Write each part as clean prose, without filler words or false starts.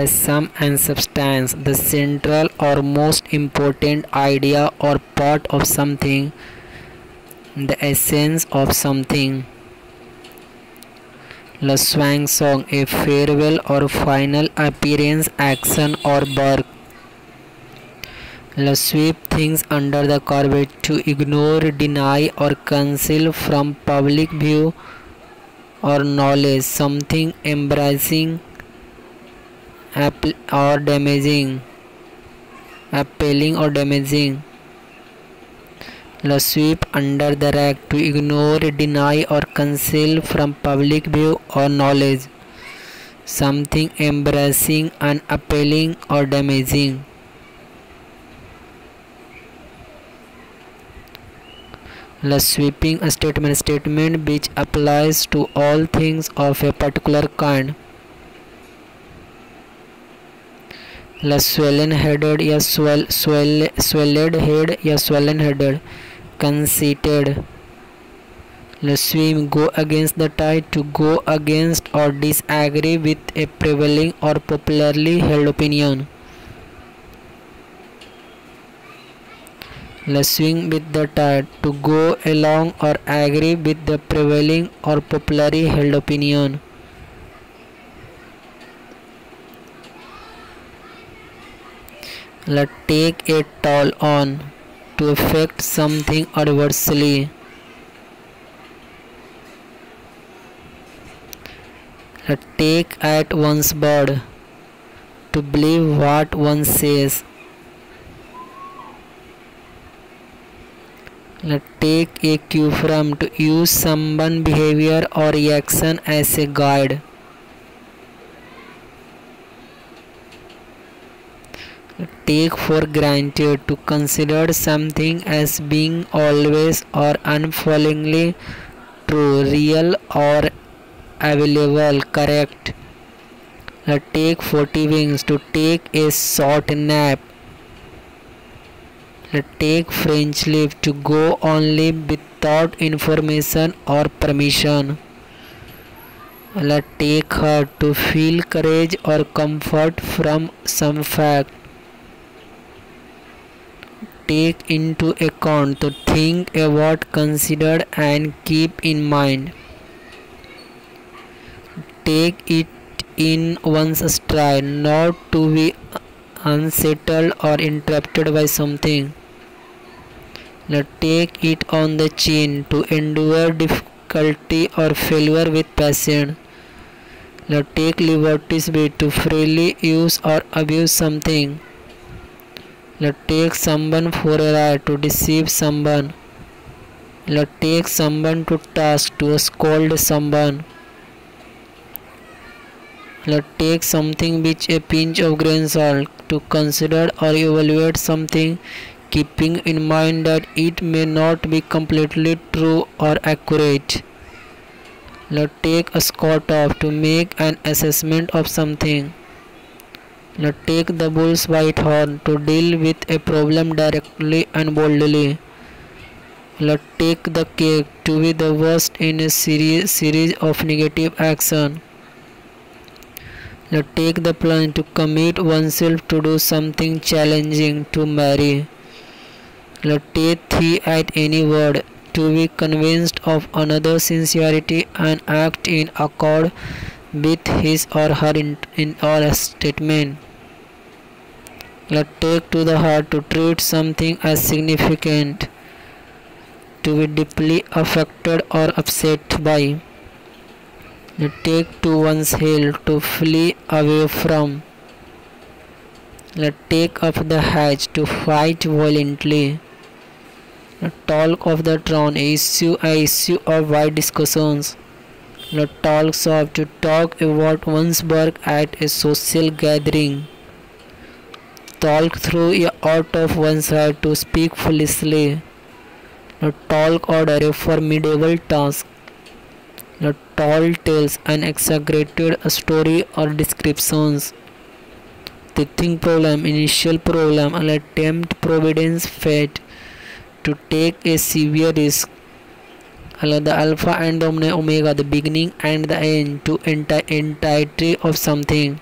sum and substance, the central or most important idea or part of something, the essence of something. The swan song, a farewell or final appearance, action or work. The sweep things under the carpet, to ignore, deny or conceal from public view or knowledge, something embarrassing or damaging, appalling or damaging. The sweep under the rag, to ignore, deny or conceal from public view or knowledge, something embarrassing and appalling or damaging. The sweeping statement which applies to all things of a particular kind. The swollen headed या swelled head या swollen headed, conceited. The swim, go against the tide, to go against or disagree with a prevailing or popularly held opinion. The swing with the tide, to go along or agree with the prevailing or popularly held opinion. Let take a toll on, to affect something adversely. Let take at one's word, to believe what one says. Let take a cue from, to use someone's behavior or reaction as a guide. Take for granted, to consider something as being always or unfailingly true, real or available, correct. Take 40 wings, to take a short nap. Take French leave, to go only without information or permission. Take heart, to feel courage or comfort from some fact. Take into account, to think about, consider and keep in mind. Take it in one's stride, not to be unsettled or interrupted by something. Take it on the chin, to endure difficulty or failure with patience. Take liberties with, to freely use or abuse something. Take someone for a ride, to deceive someone. Take someone to task, to scold someone. Take something with a pinch of grain salt, to consider or evaluate something, keeping in mind that it may not be completely true or accurate. Take a scout off, to make an assessment of something. Take the bull's white horn, to deal with a problem directly and boldly. Take the cake, to be the worst in a series of negative action. Take the plunge, to commit oneself to do something challenging, to marry. Take thee at any word, to be convinced of another's sincerity and act in accord with his or her in or statement. Take to the heart, to treat something as significant, to be deeply affected or upset by. Take to one's heel, to flee away from. Take off the hatch, to fight violently. Talk of the throne, issue of wide discussions. Talk soft, to talk about one's work at a social gathering. Talk through out of one's head, to speak foolishly. Talk order, a formidable task. Tall tales and exaggerated story or descriptions. The thing problem, initial problem, and attempt providence fate, to take a severe risk. The alpha and omega, the beginning and the end, to entirety of something.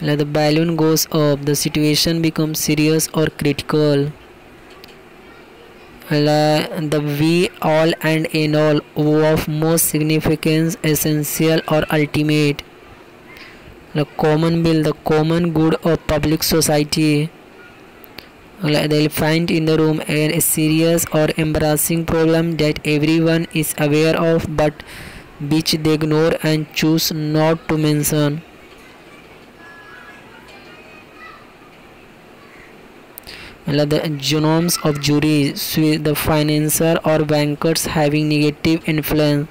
The balloon goes up, the situation becomes serious or critical. The we all and in all of most significance, essential or ultimate. The common will, the common good of public society. The elephant in the room, a serious or embarrassing problem that everyone is aware of but which they ignore and choose not to mention. The genomes of juries, the financier or bankers having negative influence.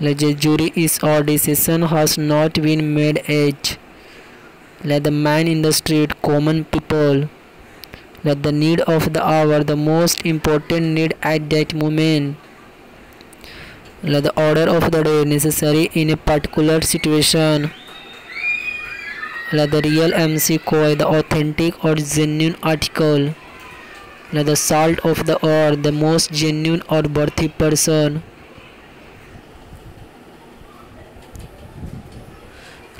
The jury is or decision has not been made yet. The man in the street, common people. The need of the hour, the most important need at that moment. The order of the day, necessary in a particular situation. The real MC Koi, the authentic or genuine article. The salt of the earth, the most genuine or worthy person.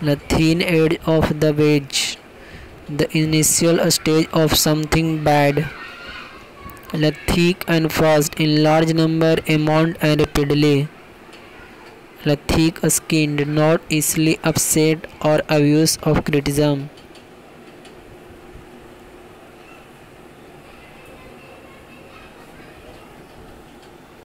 The thin edge of the wedge, the initial stage of something bad. The thick and fast, in large number, amount and rapidly. The thick skinned, not easily upset or abused of criticism.